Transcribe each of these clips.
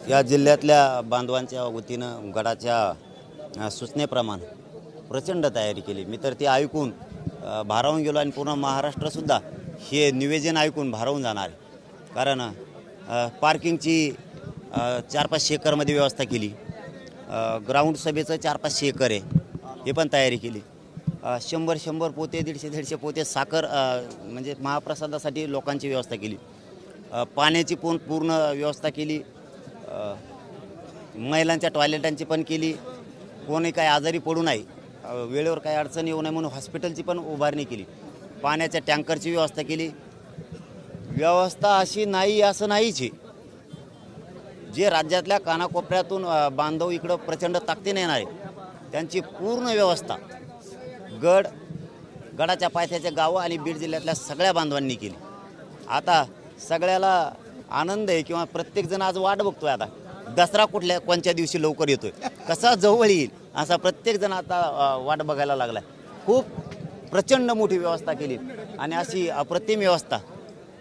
या जिल्ह्यातल्या बांधवांच्या वतीनं गडाच्या सूचनेप्रमाणे प्रचंड तयारी केली। मी तर ते ऐकून भारावून गेलो आणि पूर्ण महाराष्ट्रसुद्धा हे निवेदन ऐकून भारावून जाणार आहे। कारण पार्किंगची 4-5 एकरमध्ये व्यवस्था केली, ग्राउंड सभेचं 4-5 एकर आहे, हे पण तयारी केली। 100 पोते 150 पोते साखर म्हणजे महाप्रसादासाठी लोकांची व्यवस्था केली, पाण्याची पण पूर्ण व्यवस्था केली, महिलांच्या टॉयलेटांची पण केली, कोणी काही आजारी पडू नये, वेळेवर काही अडचण येऊ नये म्हणून हॉस्पिटलची पण उभारणी केली, पाण्याच्या टँकरची व्यवस्था केली। व्यवस्था अशी नाही असं नाहीच आहे। जे राज्यातल्या कानाकोपऱ्यातून बांधव इकडं प्रचंड ताकदीने येणार आहे त्यांची पूर्ण व्यवस्था गडाच्या पायथ्याच्या गावं आणि बीड जिल्ह्यातल्या सगळ्या बांधवांनी केली। आता सगळ्याला आनंद आहे किंवा प्रत्येकजण आज वाट बघतोय, आता दसरा कोणत्या दिवशी लवकर येतोय, कसा जवळ येईल असा प्रत्येकजण आता वाट बघायला लागला आहे। खूप प्रचंड मोठी व्यवस्था केली आणि अशी अप्रतिम व्यवस्था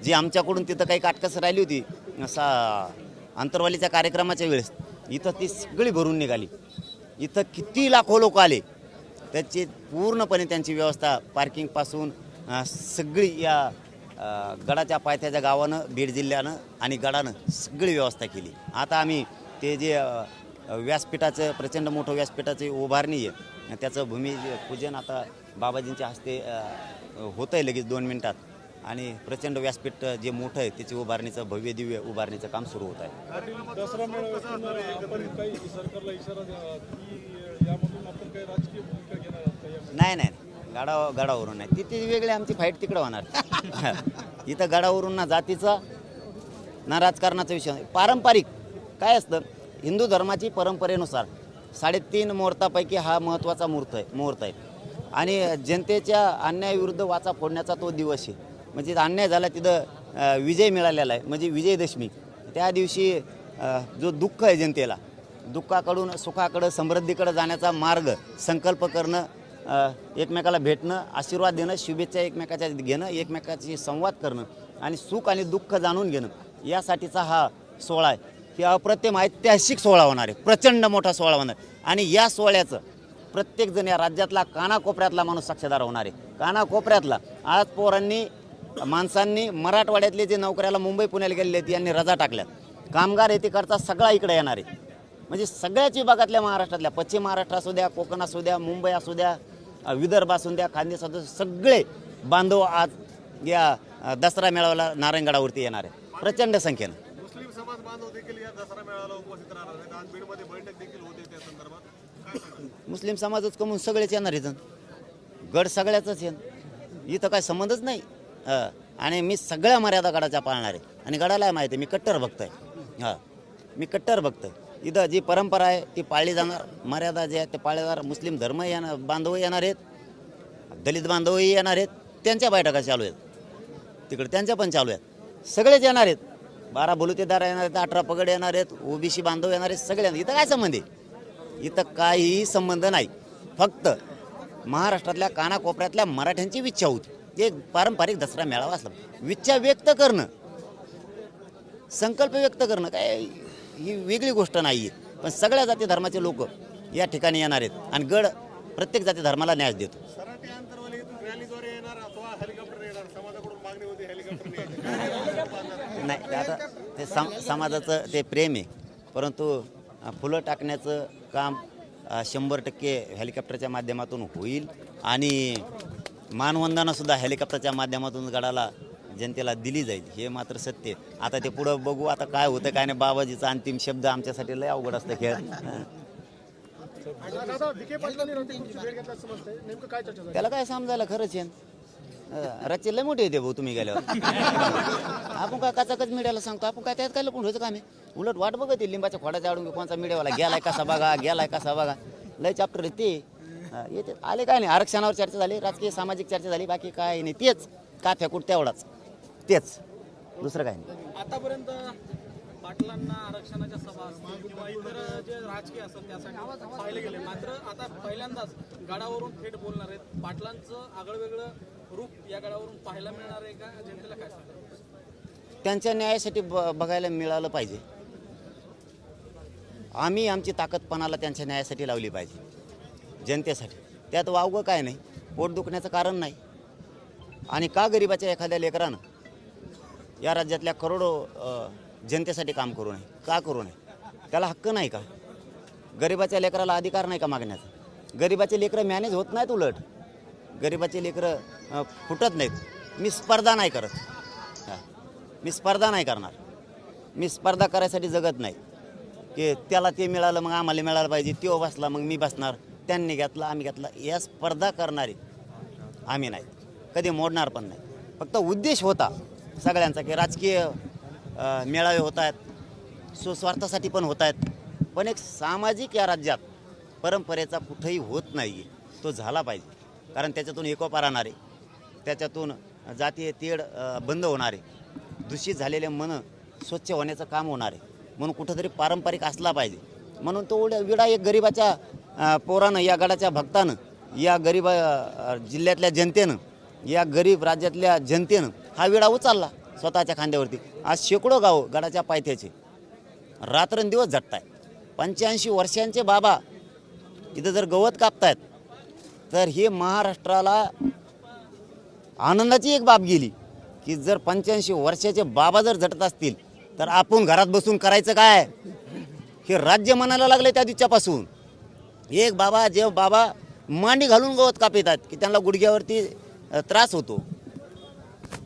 जी आमच्याकडून तिथं काही काटकसर राहिली होती आंतरवालीच्या कार्यक्रमाच्या वेळेस इथं ती सगळी भरून निघाली। इथं किती लाखो लोक आले, त्याची पूर्णपणे त्यांची व्यवस्था पार्किंगपासून सगळी या गडाच्या पायथ्याच्या गावानं बीड जिल्ह्यानं आणि गडानं सगळी व्यवस्था केली। आता आम्ही ते जे व्यासपीठाचं प्रचंड मोठं व्यासपीठाची उभारणी आहे त्याचं भूमिपूजन आता बाबाजींच्या हस्ते होतं आहे लगेच 2 मिनिटात, आणि प्रचंड व्यासपीठ जे मोठं आहे त्याची उभारणीचं भव्य दिव्य उभारणीचं काम सुरू होत आहे। नाही, गडावरून नाही, तिथे वेगळी आमची फाईट तिकडं होणार। इथं गडावरून ना जातीचा ना राजकारणाचा विषय, पारंपरिक काय असतं हिंदू धर्माची परंपरेनुसार 3.5 मुहूर्तापैकी हा महत्त्वाचा मुहूर्त आहे आणि जनतेच्या अन्यायाविरुद्ध वाचा फोडण्याचा तो दिवस आहे। म्हणजे अन्याय झाला तिथं विजय मिळालेला आहे, म्हणजे विजयदशमी। त्या दिवशी जो दुःख आहे जनतेला, दुःखाकडून सुखाकडं समृद्धीकडे जाण्याचा मार्ग संकल्प करणं, एकमेकाला भेटणं, आशीर्वाद देणं, शुभेच्छा एकमेकाच्या घेणं, एकमेकाशी संवाद करणं आणि सुख आणि दुःख जाणून घेणं, यासाठीचा हा सोहळा आहे। हे अप्रतिम ऐतिहासिक सोहळा होणार आहे, प्रचंड मोठा सोहळा होणार आणि या सोहळ्याचं प्रत्येकजण या राज्यातला कानाकोपऱ्यातला माणूस साक्षीदार होणार आहे। कानाकोपऱ्यातला आज पोरांनी माणसांनी मराठवाड्यातले जे नोकऱ्याला मुंबई पुण्याला गेलेले आहेत यांनी रजा टाकल्यात, कामगार येतीकडचा सगळा इकडे येणार आहे। म्हणजे सगळ्याच विभागातल्या महाराष्ट्रातल्या, पश्चिम महाराष्ट्र असू द्या, कोकण असू द्या, मुंबई असू द्या, विदर्भ असू द्या, खानदेश असू द्या, सगळे बांधव आज या दसरा मेळाव्याला नारायणगडावरती येणार आहे प्रचंड संख्येनं। मुस्लिम समाज बांधव देखील या दसरा मेळाव्याला उपस्थित राहणार आहेत। आज बीडमध्ये बैठक देखील होते त्या संदर्भात काय सांगाल? मुस्लिम समाजच कमवून सगळेच येणार इथं, गड सगळ्याच येणार, इथं काय संबंधच नाही। आणि मी सगळ्या मर्यादा गडाच्या पाळणार आहे आणि गडाला माहिती आहे मी कट्टर भक्त आहे। मी कट्टर भक्त आहे। इथं जी परंपरा आहे ती पाळली जाणार, मर्यादा जे आहेत ते पाळल्या जाणार। मुस्लिम धर्म बांधवही येणार आहेत, दलित बांधवही येणार आहेत, त्यांच्या बैठका चालू आहेत तिकडे, त्यांच्या पण चालू आहेत, सगळेच येणार आहेत। 12 बलुतेदार येणार आहेत, 18 पगड येणार आहेत, ओबीसी बांधव येणार आहेत, सगळे। इथं काय संबंध आहे? इथं काहीही संबंध नाही, फक्त महाराष्ट्रातल्या कानाकोपऱ्यातल्या मराठ्यांची इच्छा होती एक पारंपरिक दसरा मेळावा असला, इच्छा व्यक्त करणं, संकल्प व्यक्त करणं काय ही वेगळी गोष्ट नाही आहे। पण सगळ्या जाती धर्माचे लोक या ठिकाणी येणार आहेत आणि गड प्रत्येक जाती धर्माला न्याय देतो। सराटी आंतरवाली इथून रॅलीद्वारे येणार अथवा हेलिकॉप्टर येणार, समाजाकडून मागणी होती हेलिकॉप्टर नाही, आता ते समाजाचं ते प्रेम आहे, परंतु फुलं टाकण्याचं काम 100% हेलिकॉप्टरच्या माध्यमातून होईल आणि मानवंदनासुद्धा हेलिकॉप्टरच्या माध्यमातून गडाला जनतेला दिली जाईल, हे मात्र सत्य आहे। आता ते पुढं बघू आता काय होतं काय नाही। बाबाजीचा अंतिम शब्द आमच्यासाठी लय अवघड असतं खेळ। त्याला काय समजायला खरंच आहे, रच्चे लय मोठे येते भाऊ तुम्ही गेल्यावर। आपण काय काचाकच मीडियाला सांगतो, आपण काय त्यात काय लपून व्हायचं काम आहे? उलट वाट बघत लिंबाच्या खोडाच्या आडून कोणचा मीडियावाला गेलाय कसा बघा, गेलाय कसा बघा, लय चॅप्टर आहे ते येते। आले काय नाही, आरक्षणावर चर्चा झाली, राजकीय सामाजिक चर्चा झाली, बाकी काय नाही, तेच का फेकूट तेवढाच, तेच, दुसरं काय नाही। आतापर्यंत पाटलांना आरक्षणाच्या सभा असतील किंवा इतर जे राजकीय असेल त्यासाठी पाहिले गेले, मात्र आता पहिल्यांदाच गडावरून थेट बोलणार आहेत। पाटलांचं आगळं रूप या गडावरून पाहायला मिळणार आहे का? जनतेला काय सांगाल? त्यांच्या न्यायासाठी बघायला मिळालं पाहिजे। आम्ही आमची ताकदपणाला त्यांच्या न्यायासाठी लावली पाहिजे, जनतेसाठी. त्यात वावगं काय नाही, पोट दुखण्याचं कारण नाही. आणि का गरिबाच्या एखाद्या लेकरानं या राज्यातल्या करोडो जनतेसाठी काम करू नये? का करू नये? त्याला हक्क नाही का? गरिबाच्या लेकराला अधिकार नाही का मागण्याचा? गरिबाचे लेकरं मॅनेज होत नाहीत, उलट गरिबाचे लेकरं फुटत नाहीत. मी स्पर्धा नाही करत, मी स्पर्धा नाही करणार. मी स्पर्धा करायसाठी जगत नाही की त्याला ते मिळालं मग आम्हाला मिळालं पाहिजे, तो बसला मग मी बसणार, त्यांनी घेतला आम्ही घेतला. या स्पर्धा करणारे आम्ही नाही, कधी मोडणार पण नाही. फक्त उद्देश होता सगळ्यांचा की राजकीय मेळावे होत आहेत, सुस्वार्थासाठी पण होत आहेत, पण एक सामाजिक या राज्यात परंपरेचा कुठंही होत नाही. तो झाला पाहिजे, कारण त्याच्यातून एकोपा राहणारे, त्याच्यातून जातीय तेढ बंद होणारे, दूषित झालेले मन स्वच्छ होण्याचं काम होणारे. म्हणून कुठंतरी पारंपरिक असला पाहिजे. म्हणून तो विडा एक गरिबाच्या पोरानं, या गडाच्या भक्तानं, या गरीब जिल्ह्यातल्या जनतेनं, या गरीब राज्यातल्या जनतेनं हा विडा उचलला स्वतःच्या खांद्यावरती. आज शेकडो गाव गडाच्या पायथ्याचे रात्रंदिवस झटताय. 85 वर्षांचे बाबा इथं जर गवत कापतायत तर हे महाराष्ट्राला आनंदाची एक बाब गेली की जर 85 वर्षाचे बाबा जर झटत असतील तर आपण घरात बसून करायचं काय? हे राज्य म्हणायला लागले त्या दिवसापासून. एक बाबा, जे बाबा मांडी घालून गवत कापितात की त्यांना गुडघ्यावरती त्रास होतो,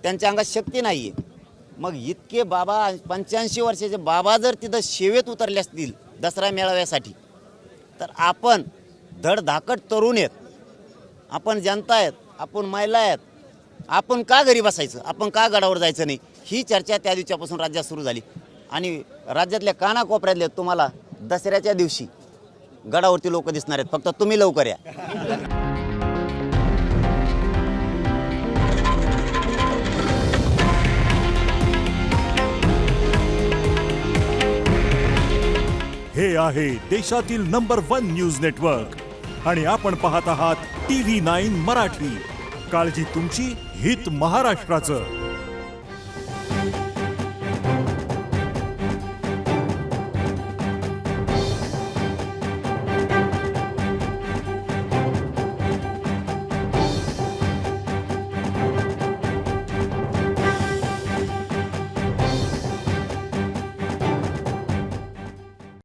त्यांच्या अंगात शक्ती नाही आहे. मग इतके बाबा, 85 वर्षाचे बाबा जर तिथं सेवेत उतरले असतील दसरा मेळाव्यासाठी, तर आपण धडधाकट तरुण आहेत, आपण जनता आहेत, आपण महिला आहेत, आपण का घरी बसायचं? आपण का गडावर जायचं नाही? ही चर्चा त्या दिवसापासून राज्यात सुरू झाली. आणि राज्यातल्या कानाकोपऱ्यातले तुम्हाला दसऱ्याच्या दिवशी गडावरती लोक दिसणार आहेत. फक्त तुम्ही लवकर या. हे आहे देशातील नंबर 1 न्यूज नेटवर्क आणि आपण पाहत आहात TV9 मराठी. काळजी तुमची, हित महाराष्ट्राचं.